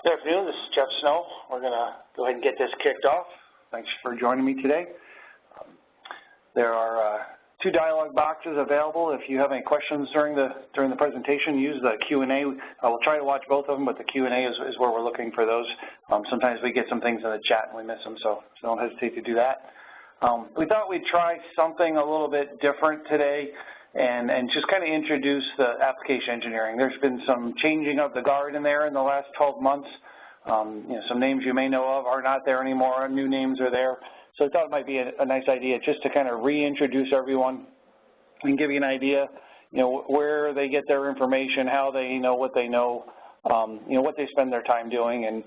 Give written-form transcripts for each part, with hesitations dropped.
Good afternoon, this is Jeff Snow. We're going to go ahead and get this kicked off. Thanks for joining me today. There are two dialog boxes available. If you have any questions during the presentation, use the Q&A. I will try to watch both of them, but the Q&A is where we're looking for those. Sometimes we get some things in the chat and we miss them, so don't hesitate to do that. We thought we'd try something a little bit different today and just kind of introduce the application engineering. There's been some changing of the guard in there in the last 12 months. Some names you may know of are not there anymore, new names are there. So I thought it might be a nice idea just to kind of reintroduce everyone and give you an idea, where they get their information, how they know, what what they spend their time doing, and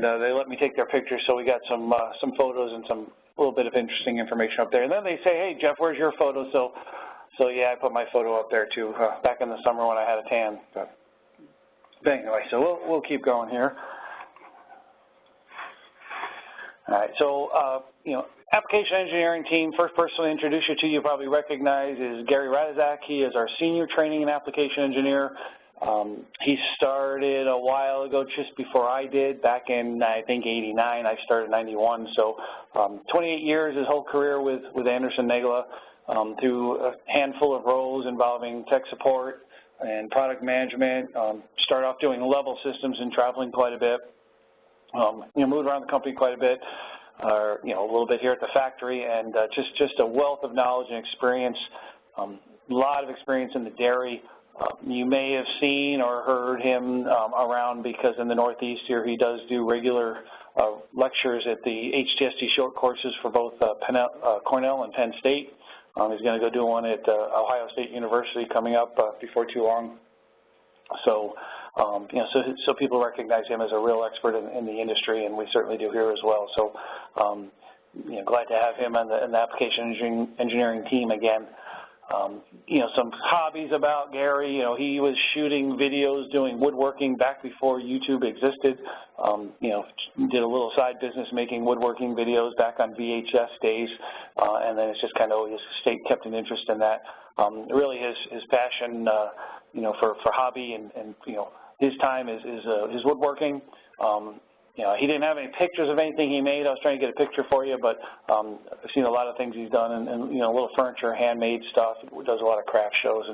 they let me take their pictures, so we got some photos and some little bit of interesting information up there. And then they say, hey, Jeff, where's your photo? So yeah, I put my photo up there too, back in the summer when I had a tan. But anyway, so we'll keep going here. All right, so, application engineering team, first person to introduce you to, you probably recognize, is Gary Radizak. He is our senior training and application engineer. He started a while ago, just before I did, back in, I think, '89. I started in '91, so 28 years, his whole career with Anderson-Negele, through a handful of roles involving tech support and product management. Started off doing level systems and traveling quite a bit. Moved around the company quite a bit, a little bit here at the factory, and just a wealth of knowledge and experience, a lot of experience in the dairy. You may have seen or heard him around, because in the Northeast here he does do regular lectures at the HTSD short courses for both Cornell and Penn State. He's going to go do one at Ohio State University coming up before too long. So, so people recognize him as a real expert in the industry, and we certainly do here as well. So, glad to have him on the application engineering team again. Some hobbies about Gary. He was shooting videos, doing woodworking back before YouTube existed. Did a little side business making woodworking videos back on VHS days, and then it's just kind of always kept an interest in that. Really his passion, for hobby and his time is woodworking. He didn't have any pictures of anything he made. I was trying to get a picture for you, but I've seen a lot of things he's done, and little furniture, handmade stuff. He does a lot of craft shows,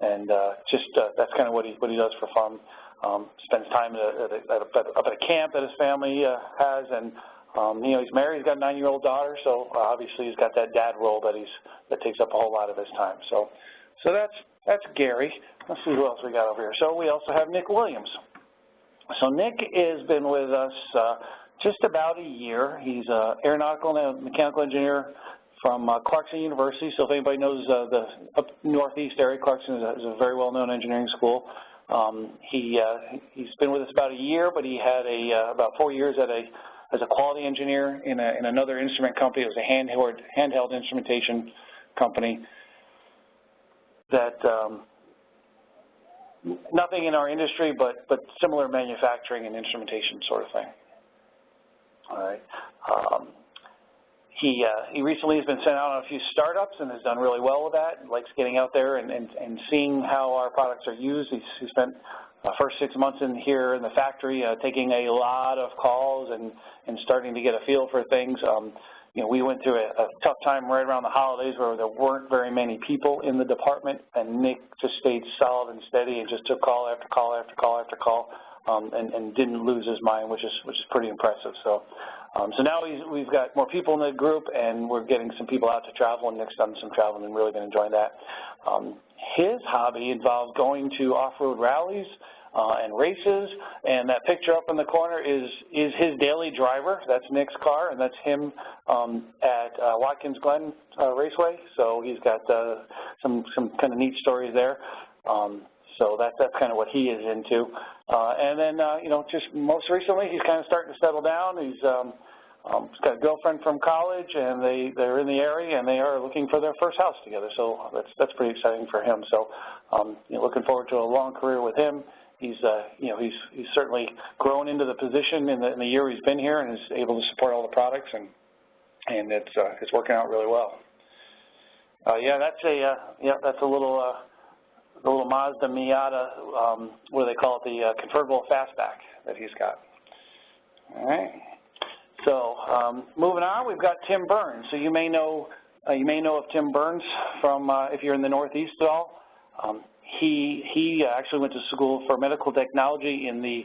and that's kind of what he does for fun. Spends time up at a camp that his family has, and he's married. He's got a 9-year-old daughter, so obviously he's got that dad role that takes up a whole lot of his time. So that's Gary. Let's see who else we got over here. So we also have Nick Williams. So Nick has been with us just about a year. He's an aeronautical and mechanical engineer from Clarkson University. So if anybody knows the up northeast area, Clarkson is a very well-known engineering school. He's been with us about a year, but he had about 4 years as a quality engineer in another instrument company. It was a handheld instrumentation company that nothing in our industry, but similar manufacturing and instrumentation sort of thing. All right. He recently has been sent out on a few startups and has done really well with that. He likes getting out there and seeing how our products are used. He spent the first 6 months in here in the factory taking a lot of calls and starting to get a feel for things. We went through a tough time right around the holidays where there weren't very many people in the department, and Nick just stayed solid and steady and just took call after call after call after call, and didn't lose his mind, which is pretty impressive. So now we've got more people in the group, and we're getting some people out to travel, and Nick's done some traveling and really been enjoying that. His hobby involves going to off-road rallies and races, and that picture up in the corner is his daily driver. That's Nick's car, and that's him at Watkins Glen Raceway. So he's got some kind of neat stories there. So that's kind of what he is into. And then just most recently, he's kind of starting to settle down. He's got a girlfriend from college, and they're in the area, and they are looking for their first house together. So that's pretty exciting for him. So looking forward to a long career with him. He's certainly grown into the position in the year he's been here, and is able to support all the products, and it's working out really well. That's a little Mazda Miata, what do they call it, the convertible fastback that he's got. All right. So moving on, we've got Tim Burns. So you may know of Tim Burns from if you're in the Northeast at all. He actually went to school for medical technology in the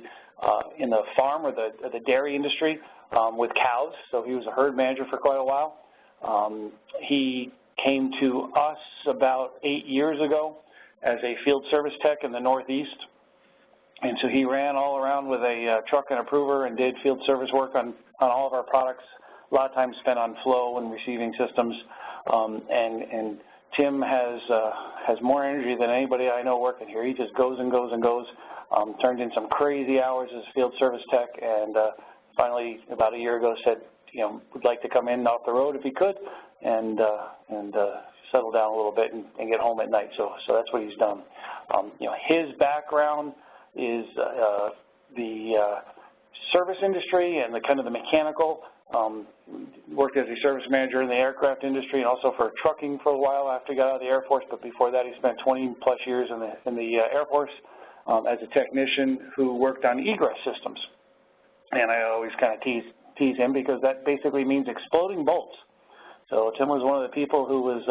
farm or the dairy industry with cows. So he was a herd manager for quite a while. He came to us about 8 years ago as a field service tech in the Northeast. And so he ran all around with a truck and a prover and did field service work on all of our products, a lot of time spent on flow and receiving systems. And Tim has more energy than anybody I know working here. He just goes and goes and goes, turned in some crazy hours as field service tech, and finally about a year ago said, would like to come in off the road if he could and settle down a little bit and get home at night. So that's what he's done. His background is the service industry and the kind of the mechanical. Worked as a service manager in the aircraft industry and also for trucking for a while after he got out of the Air Force, but before that he spent 20-plus years in the Air Force as a technician who worked on egress systems. And I always kind of tease him because that basically means exploding bolts. So Tim was one of the people who was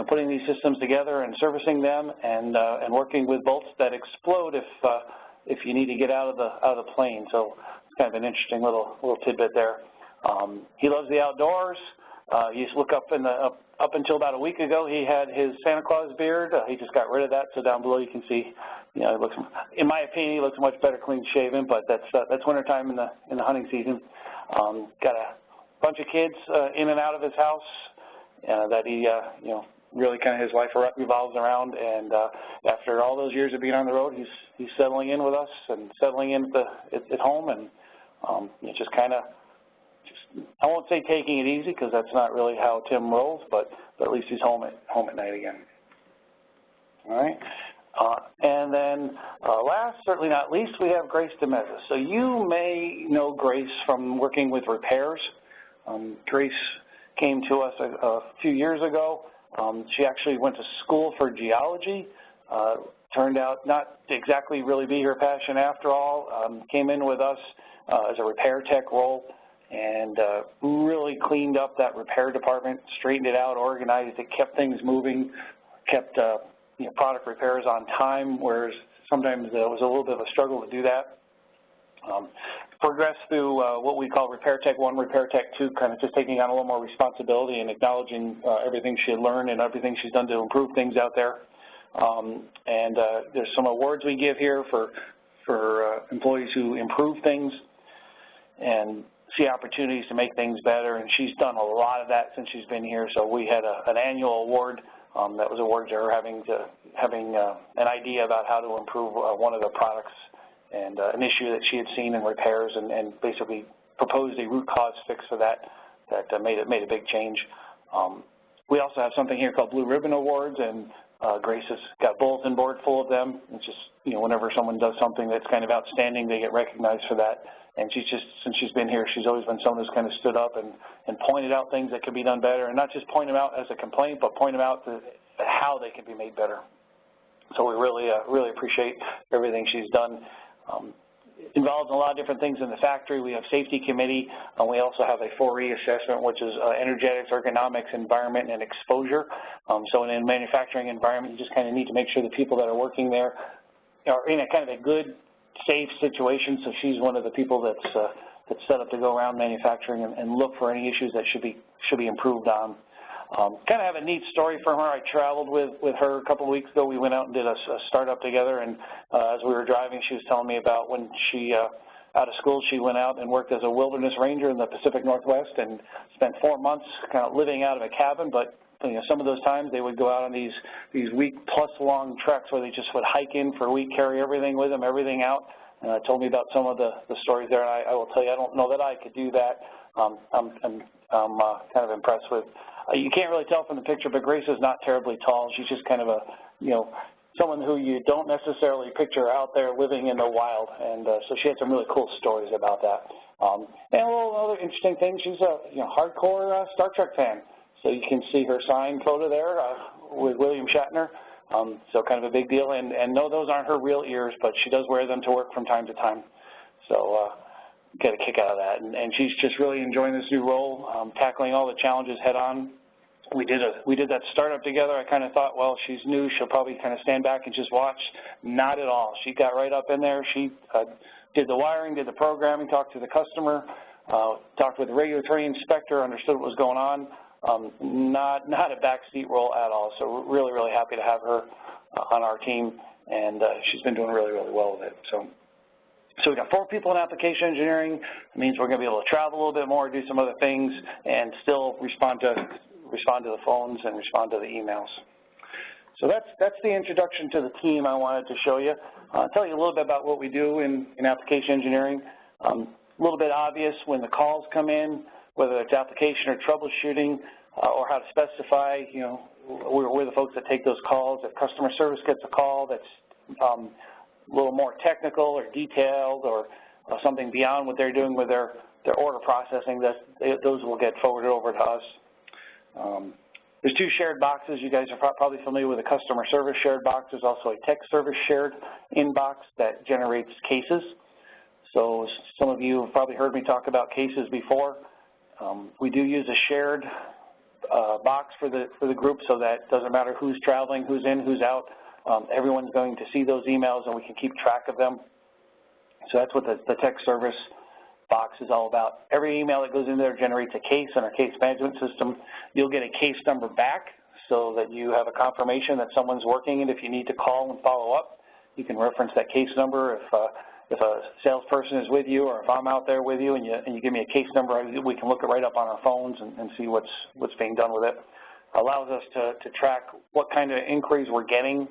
putting these systems together and servicing them and working with bolts that explode if you need to get out of the plane. So it's kind of an interesting little tidbit there. He loves the outdoors. You just look up until about a week ago, he had his Santa Claus beard. He just got rid of that. So down below you can see, he looks, in my opinion, he looks much better clean shaven. But that's wintertime in the hunting season. Got a bunch of kids in and out of his house that he really kind of his life revolves around. And after all those years of being on the road, he's settling in with us and settling in at home, and just kind of. I won't say taking it easy because that's not really how Tim rolls, but at least he's home at night again. All right. And then last, certainly not least, we have Grace DeMeza. So you may know Grace from working with repairs. Grace came to us a few years ago. She actually went to school for geology. Turned out not to exactly really be her passion after all. Came in with us as a repair tech role. And really cleaned up that repair department, straightened it out, organized it, kept things moving, kept product repairs on time, whereas sometimes it was a little bit of a struggle to do that. Progressed through what we call Repair Tech 1, Repair Tech 2, kind of just taking on a little more responsibility and acknowledging everything she had learned and everything she's done to improve things out there. There's some awards we give here for employees who improve things and see opportunities to make things better, and she's done a lot of that since she's been here. So we had an annual award that was awarded to her having an idea about how to improve one of the products and an issue that she had seen in repairs, and basically proposed a root cause fix for that made a big change. We also have something here called Blue Ribbon Awards, and Grace has got a bulletin board full of them. It's just, whenever someone does something that's kind of outstanding, they get recognized for that. And since she's been here, she's always been someone who's kind of stood up and pointed out things that could be done better, and not just point them out as a complaint, but point them out how they can be made better. So we really appreciate everything she's done. Involved in a lot of different things in the factory. We have safety committee, and we also have a 4E assessment, which is energetics, ergonomics, environment, and exposure. So in a manufacturing environment, you just kind of need to make sure the people that are working there are in a kind of a good, safe situation. So she's one of the people that's set up to go around manufacturing and look for any issues that should be improved on. Kind of have a neat story from her. I traveled with her a couple of weeks ago. We went out and did a startup together, and as we were driving, she was telling me about when she, out of school, she went out and worked as a wilderness ranger in the Pacific Northwest and spent 4 months kind of living out of a cabin, but some of those times they would go out on these week-plus long treks where they just would hike in for a week, carry everything with them, everything out. Told me about some of the stories there, and I will tell you, I don't know that I could do that. I'm kind of impressed with. You can't really tell from the picture, but Grace is not terribly tall. She's just kind of a, someone who you don't necessarily picture out there living in the wild, and so she had some really cool stories about that. And a little other interesting thing, she's a hardcore Star Trek fan. So you can see her signed photo there with William Shatner. So kind of a big deal. And no, those aren't her real ears, but she does wear them to work from time to time. So get a kick out of that. And she's just really enjoying this new role, tackling all the challenges head on. We did that startup together. I kind of thought, well, she's new, she'll probably kind of stand back and just watch. Not at all. She got right up in there. She did the wiring, did the programming, talked to the customer, talked with the regulatory inspector, understood what was going on. Not a backseat role at all. So we're really, really happy to have her on our team, and she's been doing really, really well with it. So we got 4 people in application engineering. It means we're going to be able to travel a little bit more, do some other things, and still respond to the phones and respond to the emails. So that's the introduction to the team I wanted to show you. I'll tell you a little bit about what we do in application engineering. A little bit obvious when the calls come in, whether it's application or troubleshooting, or how to specify, you know, we're the folks that take those calls. If customer service gets a call that's a little more technical or detailed or something beyond what they're doing with their order processing, those will get forwarded over to us. There's 2 shared boxes. You guys are probably familiar with a customer service shared box. There's also a tech service shared inbox that generates cases. So some of you have probably heard me talk about cases before. We do use a shared box for the group, so that it doesn't matter who's traveling, who's in, who's out. Everyone's going to see those emails, and we can keep track of them. So that's what the tech service box is all about. Every email that goes in there generates a case in our case management system. You'll get a case number back so that you have a confirmation that someone's working, and if you need to call and follow up, you can reference that case number. If a salesperson is with you, or if I'm out there with you and you give me a case number, we can look it right up on our phones and see what's being done with it. Allows us to track what kind of inquiries we're getting,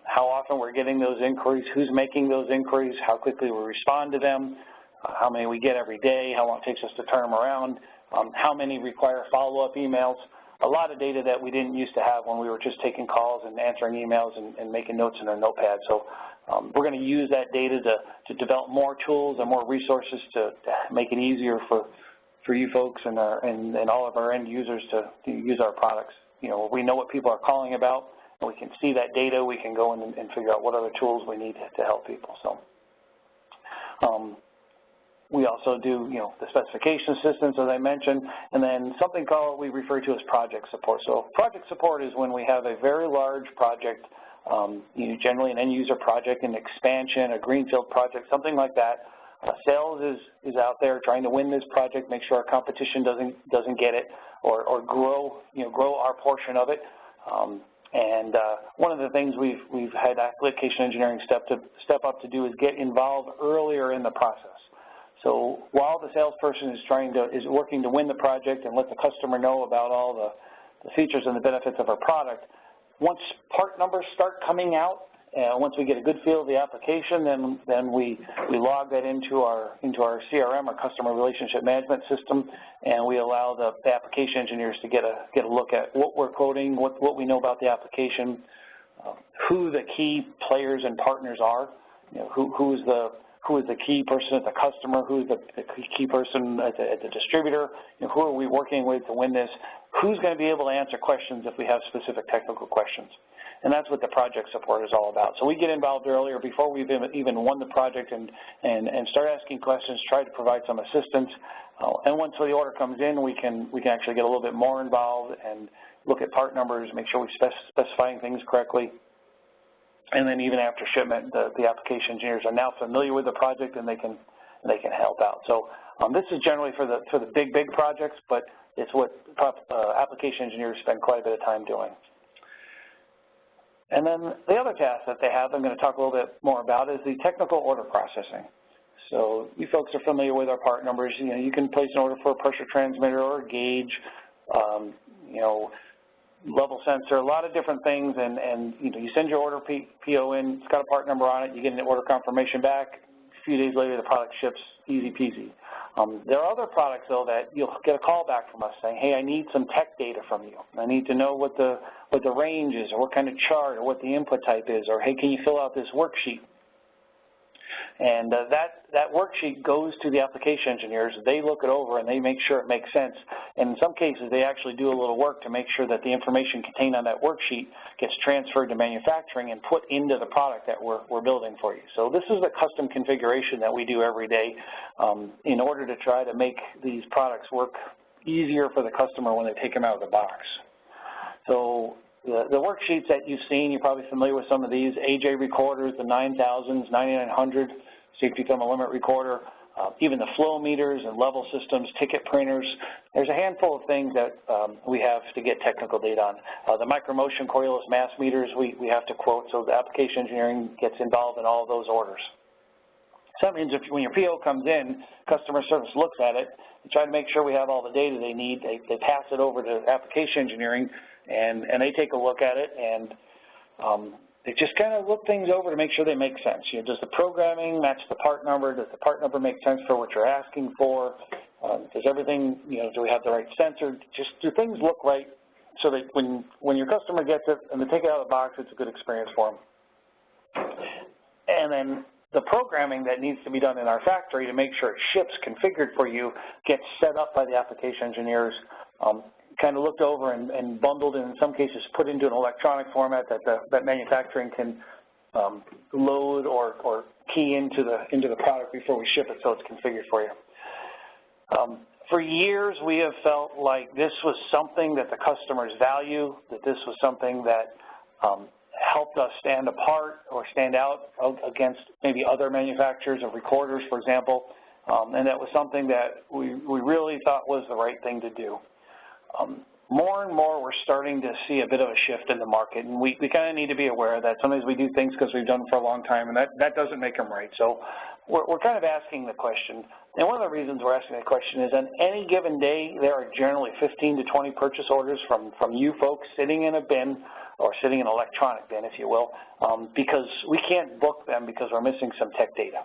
how often we're getting those inquiries, who's making those inquiries, how quickly we respond to them, how many we get every day, how long it takes us to turn them around, how many require follow-up emails. A lot of data that we didn't used to have when we were just taking calls and answering emails and making notes in our notepad. So we're going to use that data to develop more tools and more resources to make it easier for you folks and all of our end users to use our products. You know, we know what people are calling about, and we can see that data. We can go in and figure out what other tools we need to help people. So we also do, you know, the specification assistance, as I mentioned, and then something called we refer to as project support. So project support is when we have a very large project, you know, generally an end-user project, an expansion, a greenfield project, something like that. Sales is out there trying to win this project, make sure our competition doesn't get it, or grow our portion of it. And one of the things we've had application engineering step up to do is get involved earlier in the process. So while the salesperson is working to win the project and let the customer know about all the features and the benefits of our product, once part numbers start coming out, once we get a good feel of the application, then we log that into our CRM, our customer relationship management system, and we allow the application engineers to get a look at what we're quoting, what we know about the application, who the key players and partners are, you know, who is the key person at the customer, who's the key person at the distributor, you know, who are we working with to win this, who's going to be able to answer questions if we have specific technical questions. And that's what the project support is all about. So we get involved earlier before we've even won the project and start asking questions, try to provide some assistance. And once the order comes in, we can actually get a little bit more involved and look at part numbers, make sure we're specifying things correctly. And then even after shipment, the application engineers are now familiar with the project and they can help out. So this is generally for the big projects, but it's what application engineers spend quite a bit of time doing. And then the other task that they have, I'm going to talk a little bit more about, is the technical order processing. So you folks are familiar with our part numbers. You know, you can place an order for a pressure transmitter or a gauge, you know, level sensor, a lot of different things, and you know, you send your order PO in, it's got a part number on it, you get an order confirmation back, a few days later the product ships, easy peasy. There are other products though that you'll get a call back from us saying, hey, I need some tech data from you. I need to know what the range is, or what kind of chart, or what the input type is, or hey, can you fill out this worksheet? And that worksheet goes to the application engineers. They look it over and they make sure it makes sense. And in some cases, they actually do a little work to make sure that the information contained on that worksheet gets transferred to manufacturing and put into the product that we're building for you. So this is the custom configuration that we do every day in order to try to make these products work easier for the customer when they take them out of the box. So the worksheets that you've seen, you're probably familiar with some of these, AJ recorders, the 9000s, 9900, safety thermal limit recorder, even the flow meters and level systems, ticket printers. There's a handful of things that we have to get technical data on. The micromotion coriolis mass meters we have to quote, so the application engineering gets involved in all of those orders. So that means when your PO comes in, customer service looks at it, and try to make sure we have all the data they need. They pass it over to application engineering, and they take a look at it, and they just kind of look things over to make sure they make sense. You know, does the programming match the part number? Does the part number make sense for what you're asking for? Does everything, you know, do we have the right sensor? Just do things look right so that when your customer gets it and they take it out of the box, it's a good experience for them. And then the programming that needs to be done in our factory to make sure it ships configured for you gets set up by the application engineers, kind of looked over and bundled, and in some cases put into an electronic format that manufacturing can load or key into the product before we ship it, so it's configured for you. For years, we have felt like this was something that the customers value, that this was something that helped us stand apart or stand out against maybe other manufacturers of recorders, for example, and that was something that we really thought was the right thing to do. More and more, we're starting to see a bit of a shift in the market, and we kind of need to be aware that sometimes we do things because we've done them for a long time, and that doesn't make them right. So we're kind of asking the question, and one of the reasons we're asking the question is on any given day, there are generally 15 to 20 purchase orders from you folks sitting in a bin or sitting in an electronic bin, if you will, because we can't book them because we're missing some tech data.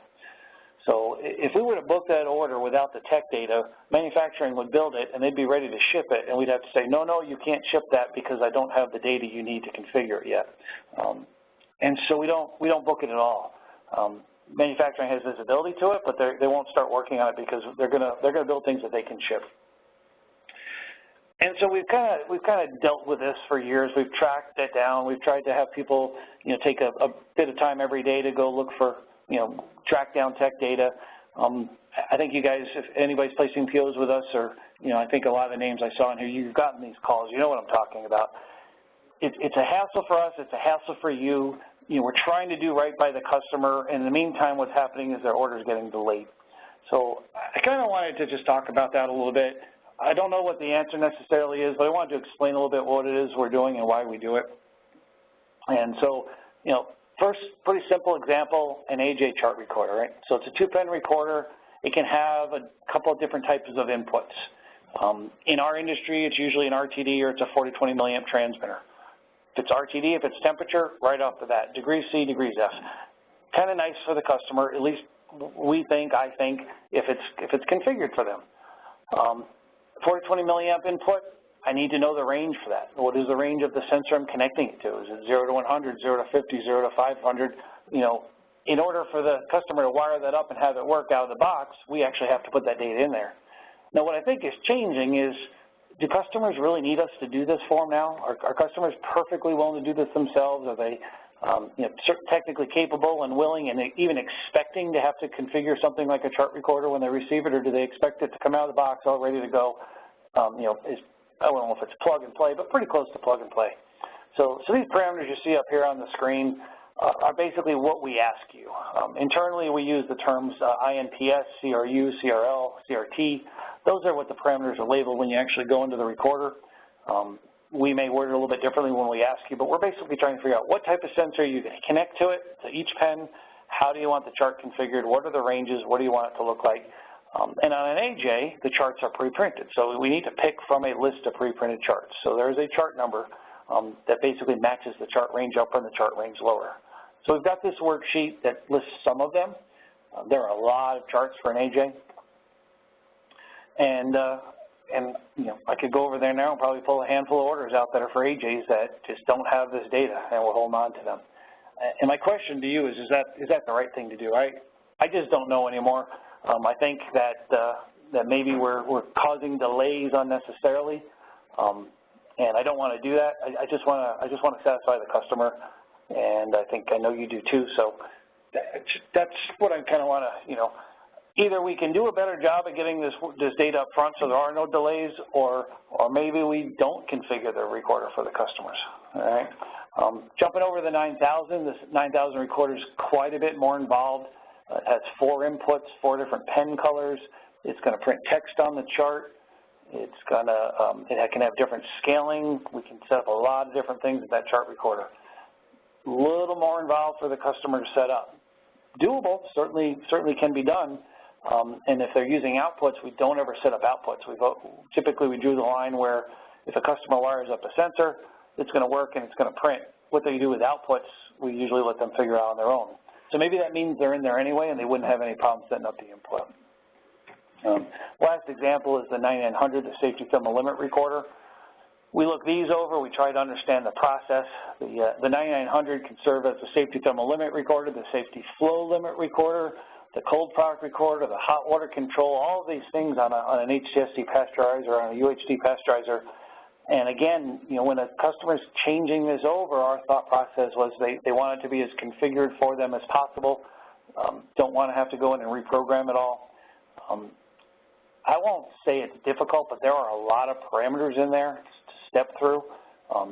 So if we were to book that order without the tech data, manufacturing would build it and they'd be ready to ship it, and we'd have to say, no, you can't ship that because I don't have the data you need to configure it yet. And so we don't book it at all. Manufacturing has visibility to it, but they won't start working on it because they're gonna build things that they can ship. And so we've kind of dealt with this for years. We've tracked it down. We've tried to have people, you know, take a bit of time every day to go look for, you know, track down tech data. I think you guys, if anybody's placing POs with us, or, you know, I think a lot of the names I saw in here, you've gotten these calls. You know what I'm talking about. It's a hassle for us. It's a hassle for you. You know, we're trying to do right by the customer. And in the meantime, what's happening is their order's getting delayed. So I kind of wanted to just talk about that a little bit. I don't know what the answer necessarily is, but I wanted to explain a little bit what it is we're doing and why we do it. And so, you know, first, pretty simple example, an AJ chart recorder, right? So it's a 2-pen recorder. It can have a couple of different types of inputs. In our industry, it's usually an RTD or it's a 40-20 milliamp transmitter. If it's RTD, if it's temperature, right off the bat, degrees C, degrees F. Kind of nice for the customer, at least I think, if it's configured for them. 40-20 milliamp input, I need to know the range for that. What is the range of the sensor I'm connecting it to? Is it 0 to 100, 0 to 50, 0 to 500? You know, in order for the customer to wire that up and have it work out of the box, we actually have to put that data in there. Now, what I think is changing is, do customers really need us to do this for them now? Are customers perfectly willing to do this themselves? Are they you know, technically capable and willing and even expecting to have to configure something like a chart recorder when they receive it, or do they expect it to come out of the box all ready to go? You know, I don't know if it's plug and play, but pretty close to plug and play. So these parameters you see up here on the screen are basically what we ask you. Internally, we use the terms INPS, CRU, CRL, CRT. Those are what the parameters are labeled when you actually go into the recorder. We may word it a little bit differently when we ask you, but we're basically trying to figure out what type of sensor are you going to connect to it, to each pen, how do you want the chart configured, what are the ranges, what do you want it to look like. And on an AJ, the charts are pre-printed, so we need to pick from a list of pre-printed charts. So there's a chart number that basically matches the chart range upper and the chart range lower. So we've got this worksheet that lists some of them. There are a lot of charts for an AJ. And you know, I could go over there now and probably pull a handful of orders out that are for AJs that just don't have this data, and we're holding on to them. And my question to you is that the right thing to do? I I just don't know anymore. I think that that maybe we're causing delays unnecessarily, and I don't want to do that. I just want to satisfy the customer, and I know you do too. So that's what I kind of want to, either we can do a better job at getting this data up front so there are no delays, or maybe we don't configure the recorder for the customers. All right. Jumping over the 9000, this 9000 recorder is quite a bit more involved. It has 4 inputs, 4 different pen colors. It's going to print text on the chart. It's going to, it can have different scaling. We can set up a lot of different things with that chart recorder. A little more involved for the customer to set up. Doable, certainly can be done. And if they're using outputs, we don't ever set up outputs. Typically, we drew the line where if a customer wires up a sensor, it's going to work and it's going to print. What they do with outputs, we usually let them figure out on their own. So maybe that means they're in there anyway and they wouldn't have any problem setting up the input. Last example is the 9900, the safety thermal limit recorder. We look these over. We try to understand the process. The 9900 can serve as the safety thermal limit recorder, the safety flow limit recorder, the cold product recorder, the hot water control, all of these things on an HCSC pasteurizer or on a UHT pasteurizer. And again, when a customer is changing this over, our thought process was they want it to be as configured for them as possible. Don't want to have to go in and reprogram it all. I won't say it's difficult, but there are a lot of parameters in there to step through.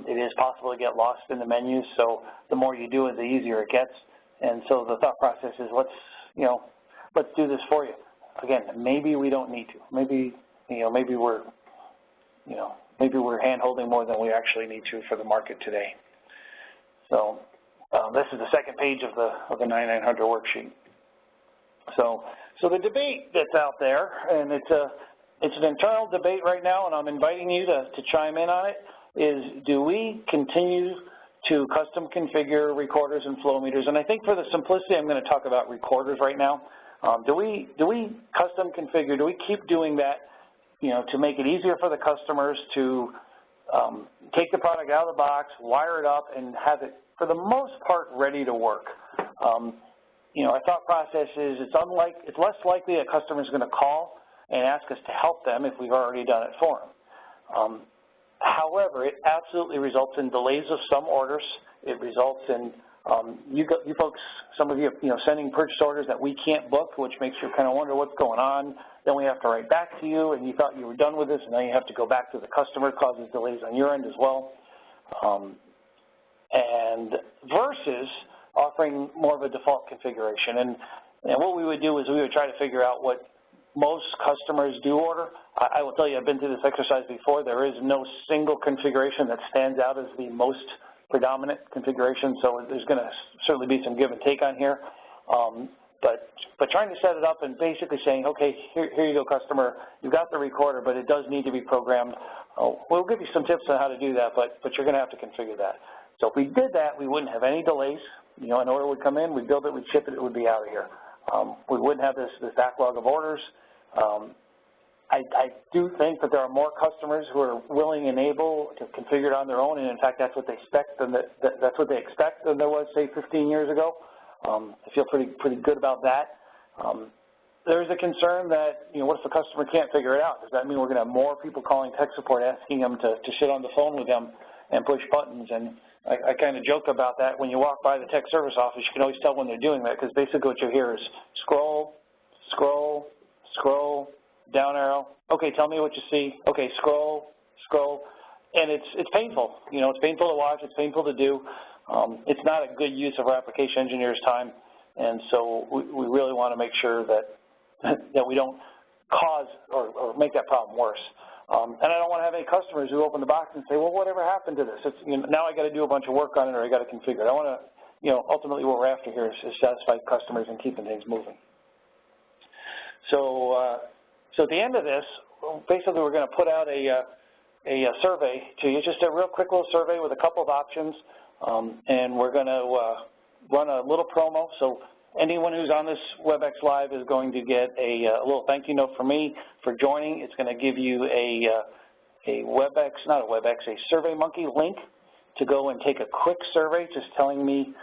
It is possible to get lost in the menus, so the more you do it, the easier it gets. And so the thought process is let's do this for you. Again, maybe we don't need to. Maybe we're hand-holding more than we actually need to for the market today. So this is the second page of the 9900 worksheet. So the debate that's out there, and it's an internal debate right now, and I'm inviting you to chime in on it, is do we continue to custom configure recorders and flow meters? And I think for the simplicity, I'm going to talk about recorders right now. Do we custom configure? Do we keep doing that, to make it easier for the customers to take the product out of the box, wire it up, and have it, for the most part, ready to work? Our thought process is it's less likely a customer is going to call and ask us to help them if we've already done it for them. However, it absolutely results in delays of some orders. It results in you folks, some of you, sending purchase orders that we can't book, which makes you kind of wonder what's going on. Then we have to write back to you, and you thought you were done with this, and now you have to go back to the customer, causes delays on your end as well. And versus offering more of a default configuration. And what we would do is we would try to figure out what most customers do order. I will tell you, I've been through this exercise before. There is no single configuration that stands out as the most predominant configuration, so there's going to certainly be some give and take on here. But trying to set it up and basically saying, okay, here you go, customer, you've got the recorder, but it does need to be programmed. We'll give you some tips on how to do that, but you're going to have to configure that. So if we did that, we wouldn't have any delays. An order would come in, we'd build it, we'd ship it, it would be out of here. We wouldn't have this backlog of orders. I do think that there are more customers who are willing and able to configure it on their own, and in fact, that's what they expect, and that's what they expect than there was, say, 15 years ago. I feel pretty good about that. There's a concern that, what if the customer can't figure it out? Does that mean we're going to have more people calling tech support asking them to sit on the phone with them and push buttons? And I kind of joke about that. When you walk by the tech service office, you can always tell when they're doing that, because basically what you hear is scroll, scroll, scroll, down arrow. Okay, tell me what you see. Okay, scroll, scroll. And it's painful. It's painful to watch. It's painful to do. It's not a good use of our application engineers' time. And so we really want to make sure that we don't cause or make that problem worse. And I don't want to have any customers who open the box and say, well, whatever happened to this? Now I got to do a bunch of work on it, or I got to configure it. I want to, ultimately what we're after here is satisfy customers and keeping things moving. So at the end of this, basically we're going to put out a survey to you, just a real quick little survey with a couple of options, and we're going to run a little promo. So anyone who's on this WebEx Live is going to get a little thank you note from me for joining. It's going to give you a SurveyMonkey link to go and take a quick survey, just telling me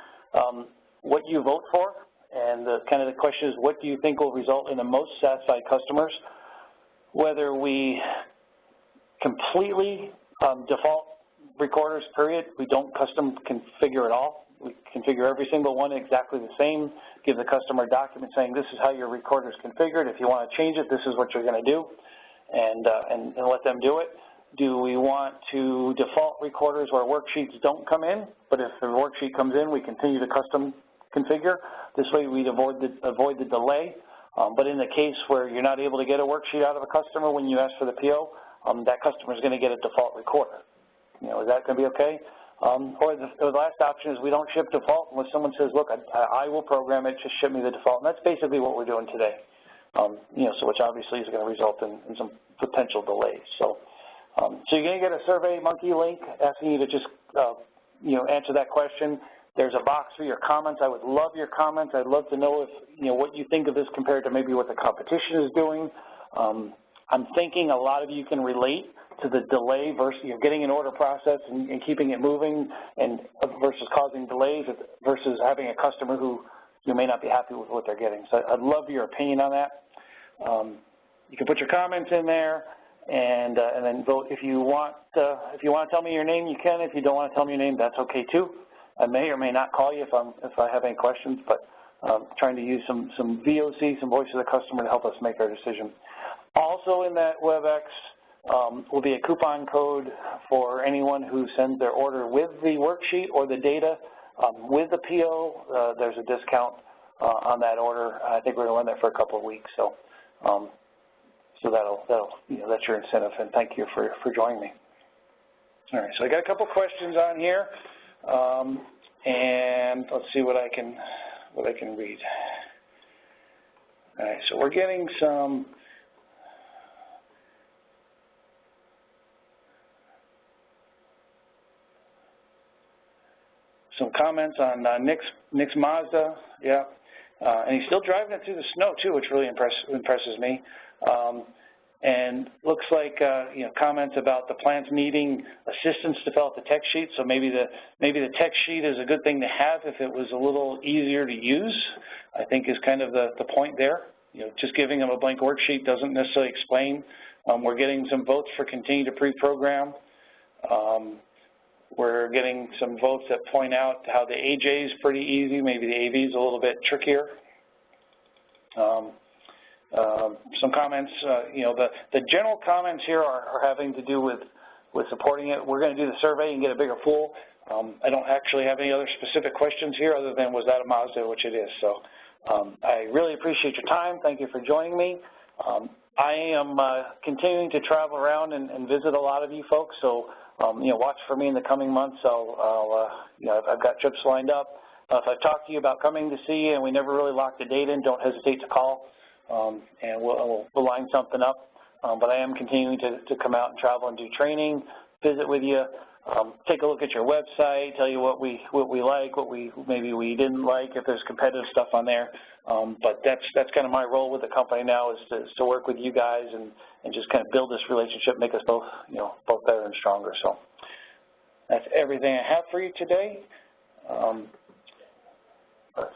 what you vote for. And kind of the question is, what do you think will result in the most satisfied customers? Whether we completely default recorders, period, we don't custom configure at all. We configure every single one exactly the same, give the customer a document saying this is how your recorder is configured. If you want to change it, this is what you're going to do, and let them do it. Do we want to default recorders where worksheets don't come in, but if the worksheet comes in, we continue to custom configure? This way we'd avoid the delay. But in the case where you're not able to get a worksheet out of a customer when you ask for the PO, that customer is going to get a default recorder. You know, is that going to be okay? Or the last option is we don't ship default unless someone says, look, I will program it, just ship me the default. And that's basically what we're doing today. You know, so which obviously is going to result in some potential delays. So you're going to get a SurveyMonkey link asking you to just, you know, answer that question. There's a box for your comments. I would love your comments. I'd love to know if, you know, what you think of this compared to maybe what the competition is doing. I'm thinking a lot of you can relate to the delay versus, you know, getting an order process and keeping it moving and versus causing delays versus having a customer who you may not be happy with what they're getting. So I'd love your opinion on that. You can put your comments in there and then vote. If you want to tell me your name, you can. If you don't want to tell me your name, that's okay too. I may or may not call you if I have any questions, but trying to use some VOC, some voice of the customer to help us make our decision. Also in that WebEx will be a coupon code for anyone who sends their order with the worksheet or the data with the PO. There's a discount on that order. I think we're going to run that for a couple of weeks. So, so that'll you know, that's your incentive. And thank you for joining me. All right. So I got a couple questions on here, and let's see what I can read. All right. So we're getting some. Some comments on Nick's Mazda, yeah, and he's still driving it through the snow too, which really impresses me. And looks like you know, comments about the plants needing assistance to fill out the text sheet. So maybe the text sheet is a good thing to have if it was a little easier to use. I think is kind of the point there. You know, just giving them a blank worksheet doesn't necessarily explain. We're getting some votes for continue to pre-program. We're getting some votes that point out how the AJ is pretty easy, maybe the AV is a little bit trickier. Some comments, you know, the general comments here are having to do with supporting it. We're going to do the survey and get a bigger pool. I don't actually have any other specific questions here other than was that a Mazda, which it is. So I really appreciate your time. Thank you for joining me. I am continuing to travel around and visit a lot of you folks, so you know, watch for me in the coming months. You know, I've got trips lined up. If I've talked to you about coming to see you and we never really lock the date in, don't hesitate to call, and we'll line something up. But I am continuing to come out and travel and do training, visit with you, take a look at your website, tell you what we like, what maybe we didn't like, if there's competitive stuff on there. But that's kind of my role with the company now is to work with you guys and just kind of build this relationship, make us both, you know, both better and stronger. So that's everything I have for you today.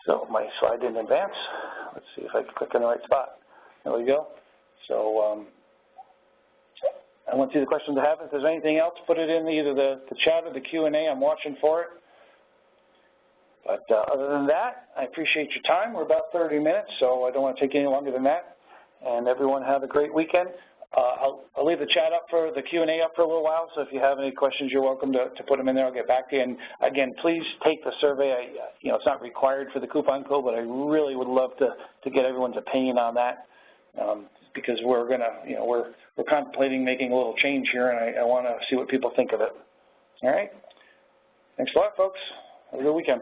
So my slide in advance. Let's see if I can click in the right spot. There we go. So I went through the questions I have. If there's anything else, put it in either the chat or the Q&A. I'm watching for it. But other than that, I appreciate your time. We're about 30 minutes, so I don't want to take any longer than that. And everyone have a great weekend. I'll leave the chat up for the Q&A up for a little while, so if you have any questions, you're welcome to put them in there. I'll get back to you. And again, please take the survey. You know, it's not required for the coupon code, but I really would love to get everyone's opinion on that because we're gonna, you know, we're contemplating making a little change here, and I want to see what people think of it. All right. Thanks a lot, folks. Have a good weekend.